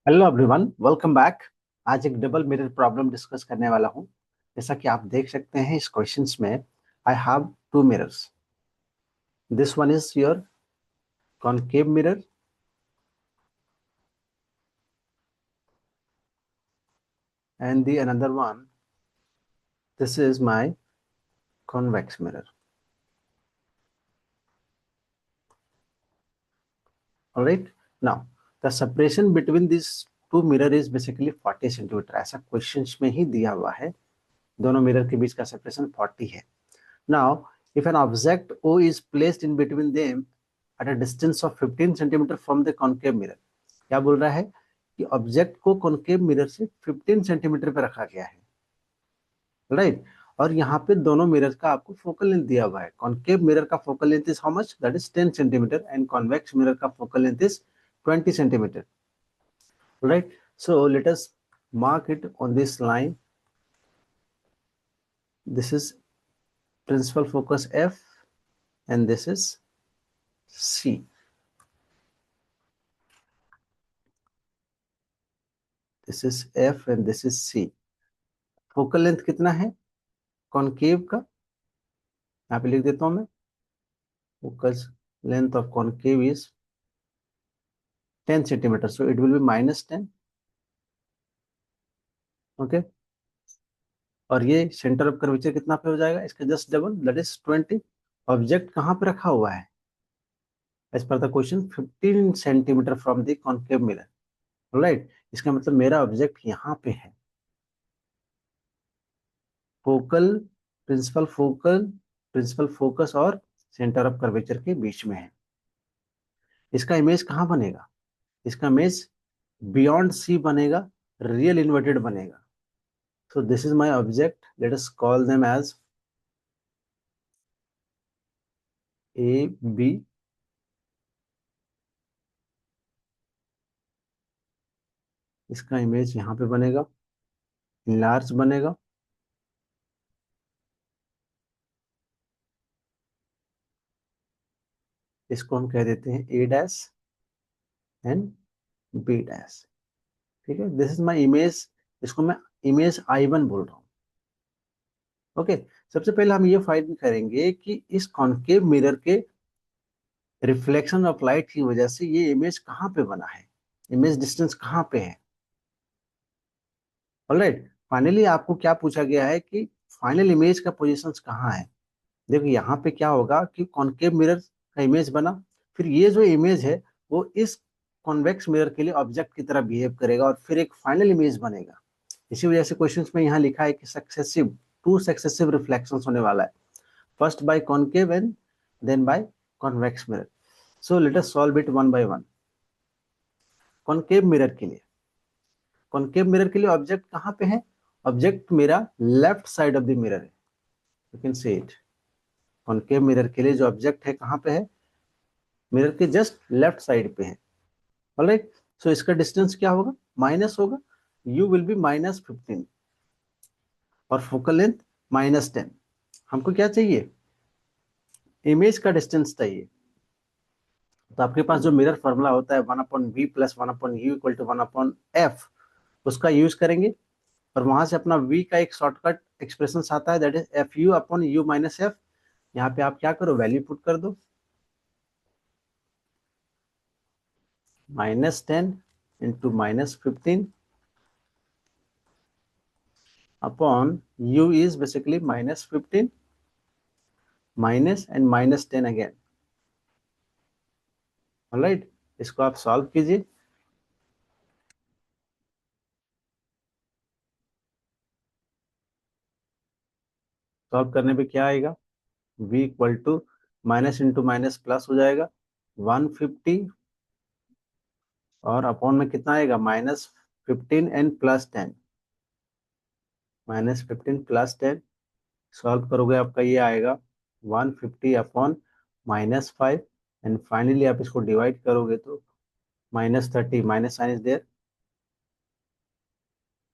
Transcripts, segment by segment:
Hello everyone, welcome back. आज एक double mirror problem discuss करने वाला हूं। जैसा कि आप देख सकते हैं इस क्वेश्चंस में, I have two mirrors. This one is your concave mirror and the another one, this is my convex mirror. All right, now the separation between these two mirror is basically 40 centimetre. ऐसा questions में ही दिया हुआ है, दोनों mirror के बीच का separation 40 है। Now, if an object O is placed in between them at a distance of 15 centimeter from the concave mirror, क्या बोल रहा है कि ऑब्जेक्ट को कॉनकेव मिरर से 15 सेंटीमीटर पे रखा गया है, राइट। और यहाँ पे दोनों मिरर का आपको फोकल लेंथ दिया हुआ है। कॉनकेव मिरर का focal length is how much, that is 10 centimetre, and convex mirror का focal length is 20 centimetre, right. So let us mark it on this line. This is principal focus F and this is C. This is F and this is C. Focal length कितना है concave का, यहाँ पे लिख देता हूं मैं। Focus length of concave is 10 centimetre, so it will be -10। Okay, और ये सेंटर ऑफ कर्वेचर कितना पे हो जाएगा, इसका just double, that is 20। Object कहाँ पे रखा हुआ है as per the question, 15 centimetre from the concave mirror, right. इसका मतलब मेरा ऑब्जेक्ट यहाँ पे है। फोकल, प्रिंसिपल फोकस और सेंटर ऑफ कर्वेचर के बीच में है। इसका इमेज कहाँ बनेगा, इसका इमेज बियॉन्ड सी बनेगा, रियल इन्वर्टेड बनेगा। So this is my object. Let us call them as A, B. इसका इमेज यहाँ पे बनेगा, लार्ज बनेगा। इसको हम कह देते हैं A dash and B dash, ठीक है। दिस इज माय इमेज, इसको मैं इमेज I1 बोल रहा हूँ। ओके, सबसे पहले हम ये फाइंड करेंगे कि इस कॉनकेव मिरर के रिफ्लेक्शन ऑफ लाइट की वजह से ये इमेज कहाँ पे बना है, इमेज डिस्टेंस कहाँ पे है। ऑलराइट, फाइनली आपको क्या पूछा गया है कि फाइनल इमेज का पोजीशंस कहाँ है। देखो यहाँ पे क्या होगा कि कॉनकेव मिरर का इमेज बना, फिर ये जो इमेज है वो इस कॉन्वेक्स मिरर के लिए ऑब्जेक्ट की तरह बिहेव करेगा और फिर एक फाइनल इमेज बनेगा। इसी वजह से क्वेश्चंस में यहाँ लिखा है कि टू सक्सेसिव रिफ्लेक्शंस होने वाला है, first by concave and then by convex mirror. So let us solve it one by one. Concave mirror के लिए, कॉनकेव मिरर के लिए ऑब्जेक्ट कहाँ पे है, ऑब्जेक्ट मेरा left side of the mirror है, you can see it. Concave mirror के लिए जो ऑब्जेक्ट है कहाँ पे है, मिरर के जस्ट लेफ्ट साइड पे है। ऑलराइट, सो इसका डिस्टेंस क्या होगा, माइनस होगा, u विल बी -15 और फोकल लेंथ -10। हमको क्या चाहिए, इमेज का डिस्टेंस चाहिए। तो आपके पास जो मिरर फॉर्मूला होता है 1/v + 1/u = 1/f, उसका यूज करेंगे और वहां से अपना v का एक शॉर्टकट एक्सप्रेशन आता है, दैट इज fu/u - f। यहाँ पे आप क्या करो, वैल्यू पुट कर दो, -10 × -15 upon u is basically -15 minus and -10 again. Alright, इसको आप सॉल्व कीजिए। सॉल्व करने पे क्या आएगा, v = minus into minus plus हो जाएगा 150, और अपॉन में कितना आएगा, -15 एंड +10, -15 +10। सॉल्व करोगे आपका ये आएगा 150 / -5, एंड फाइनली आप इसको डिवाइड करोगे तो -30, minus sign is there,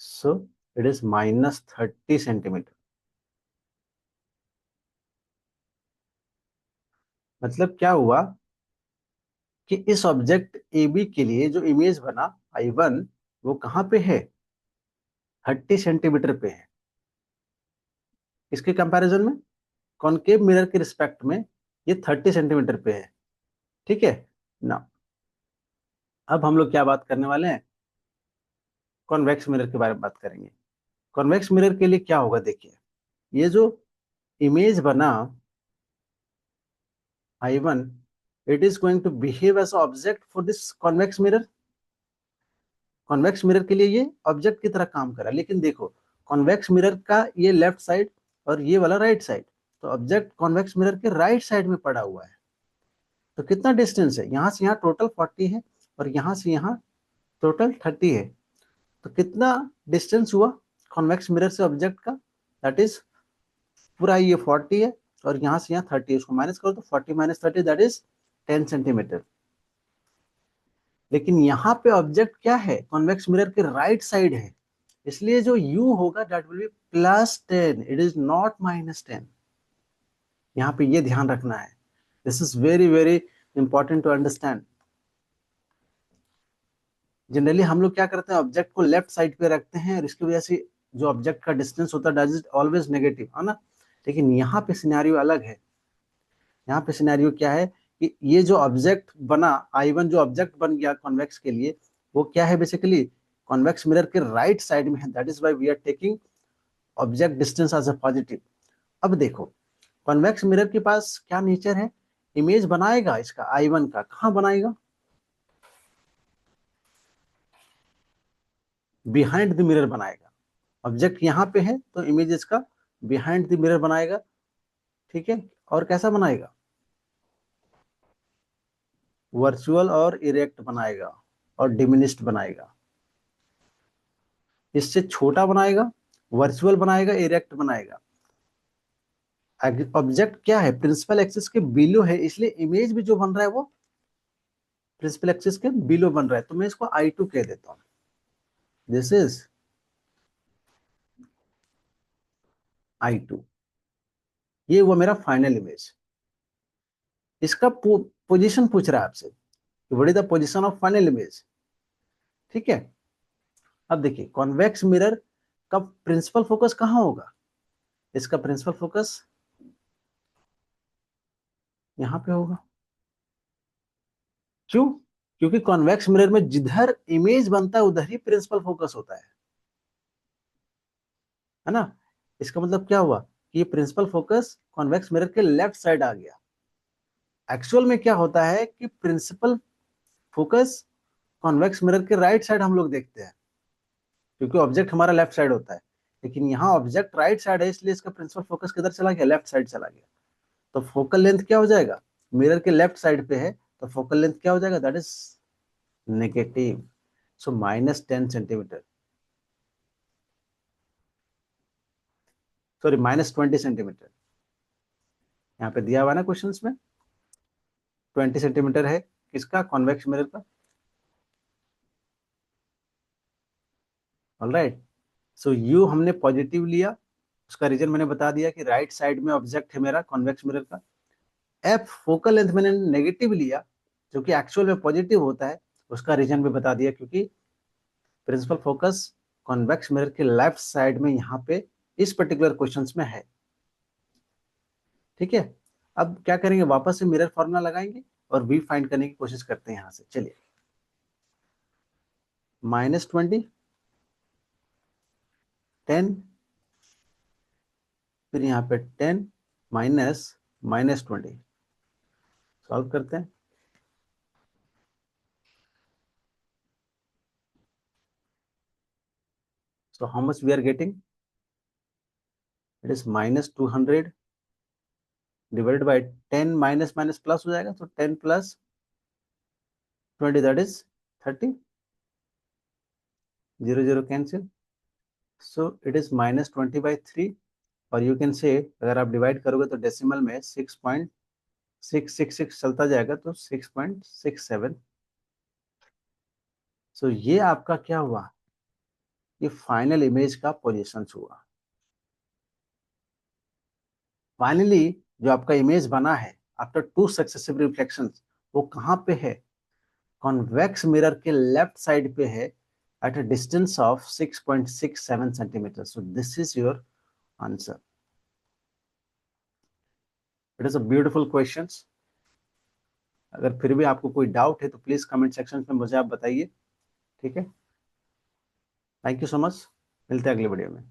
so it is -30 centimetre. मतलब क्या हुआ कि इस ऑब्जेक्ट ए बी के लिए जो इमेज बना I1 वो कहाँ पे है, 30 सेंटीमीटर पे है। इसके कंपैरिजन में कॉनकेव मिरर के रिस्पेक्ट में ये 30 सेंटीमीटर पे है। ठीक है ना। अब हम लोग क्या बात करने वाले हैं, कॉन्वेक्स मिरर के बारे में बात करेंगे। कॉन्वेक्स मिरर के लिए क्या होगा, देखिए ये जो इमेज बना I1, it is going to behave as object for this convex mirror। Convex mirror के लिए ये ऑब्जेक्ट की तरह काम करा, लेकिन देखो कॉन्वेक्स मिरर का ये लेफ्ट साइड और ये वाला राइट साइड, तो ऑब्जेक्ट कॉन्वेक्स मिरर के राइट साइड में पड़ा हुआ है। तो कितना डिस्टेंस है, यहाँ से यहाँ टोटल 40 है और यहाँ से यहाँ टोटल 30 है। तो कितना डिस्टेंस हुआ कॉन्वेक्स मिरर से ऑब्जेक्ट का, दैट इज पूरा ये 40 है और यहाँ से यहाँ 30 है, उसको माइनस करो तो 40 माइनस 30 दैट इज 10 सेंटीमीटर। लेकिन यहाँ पे ऑब्जेक्ट क्या है, कॉन्वेक्स मिरर के राइट साइड है, इसलिए जो u होगा that will be +10, it is not -10। यहाँ पे ये ध्यान रखना है, this is very very important to understand. Generally हम लोग क्या करते हैं, ऑब्जेक्ट को लेफ्ट साइड पे रखते हैं और इसकी वजह से जो ऑब्जेक्ट का डिस्टेंस होता है दैट इज ऑलवेज नेगेटिव, है ना। लेकिन यहाँ पे सिनेरियो अलग है। यहाँ पे सिनेरियो क्या है कि ये जो ऑब्जेक्ट बना I1, जो ऑब्जेक्ट बन गया कॉन्वेक्स के लिए, वो क्या है बेसिकली कॉन्वेक्स मिरर के राइट साइड में है, that is why we are taking object distance as a positive. अब देखो कॉन्वेक्स मिरर के पास क्या नेचर है, इमेज बनाएगा इसका I1 का, कहाँ बनाएगा, बिहाइंड द मिरर बनाएगा। ऑब्जेक्ट यहाँ पे है तो इमेज इसका बिहाइंड द मिरर बनाएगा। ठीक है, और कैसा बनाएगा, वर्चुअल और इरेक्ट बनाएगा और डिमिनिश्ड बनाएगा। इससे छोटा बनाएगा, वर्चुअल बनाएगा, इरेक्ट बनाएगा। ऑब्जेक्ट क्या है, प्रिंसिपल एक्सिस के बिलो है, इसलिए इमेज भी जो बन रहा है वो प्रिंसिपल एक्सिस के बिलो बन रहा है। तो मैं इसको I2 कह देता हूं, दिस इज I2। ये हुआ मेरा फाइनल इमेज। इसका पोजीशन पूछ रहा है आपसे, what is the position of final image. ठीक है, अब देखिए कॉन्वेक्स मिरर का प्रिंसिपल फोकस कहाँ होगा, इसका प्रिंसिपल फोकस यहाँ पे होगा। क्यों, क्योंकि कॉन्वेक्स मिरर में जिधर इमेज बनता है उधर ही प्रिंसिपल फोकस होता है ना। इसका मतलब क्या हुआ कि ये प्रिंसिपल फोकस कॉन्वेक्स मिरर के लेफ्ट साइड आ गया। एक्चुअल में क्या होता है कि प्रिंसिपल फोकस कॉन्वेक्स मिरर के राइट साइड हम लोग देखते हैं, क्योंकि ऑब्जेक्ट हमारा लेफ्ट साइड होता है। लेकिन यहाँ ऑब्जेक्ट राइट साइड है, इसलिए इसका प्रिंसिपल फोकस किधर चला गया, लेफ्ट साइड चला गया। तो फोकल लेंथ क्या हो जाएगा, मिरर के लेफ्ट साइड पे है तो फोकल लेंथ क्या हो जाएगा, that is negative, so -10 centimetre, sorry -20 centimetre. यहाँ पे दिया हुआ ना क्वेश्चन में 20 सेंटीमीटर है किसका, कॉन्वेक्स मिरर का। ऑलराइट, सो यू हमने पॉजिटिव लिया, उसका रीजन मैंने बता दिया कि राइट साइड में ऑब्जेक्ट है मेरा कॉन्वेक्स मिरर का। एफ फोकल लेंथ मैंने नेगेटिव लिया, जो कि एक्चुअल में पॉजिटिव होता है, उसका रीजन भी बता दिया, क्योंकि प्रिंसिपल फोकस कॉन्वेक्स मिरर के लेफ्ट साइड में यहाँ पे इस पर्टिकुलर क्वेश्चन में है। ठीक है, अब क्या करेंगे, वापस से मिरर फॉर्मूला लगाएंगे और वी फाइंड करने की कोशिश करते हैं। यहाँ से चलिए, -20, 10, फिर यहाँ पे 10 माइनस -20, सॉल्व करते हैं। So how much we are getting? It is -200 divided by 10, minus minus plus हो जाएगा, तो 10 + 20 that is 30, 0 0 cancel, so it is -20/3। और यू कैन से अगर आप डिवाइड करोगे तो डेसिमल में 6.666 चलता जाएगा, तो 6.67। सो ये आपका क्या हुआ, ये फाइनल इमेज का पोजीशन हुआ। फाइनली जो आपका इमेज बना है आफ्टर 2 सक्सेसिव रिफ्लेक्शंस, वो कहाँ पे है, कॉन्वेक्स मिरर के लेफ्ट साइड पे है at a distance of 6.67 centimeters. So this is your answer. It is a beautiful questions. अगर फिर भी आपको कोई डाउट है तो प्लीज कमेंट सेक्शन में मुझे आप बताइए, ठीक है। थैंक यू सो मच, मिलते हैं अगले वीडियो में।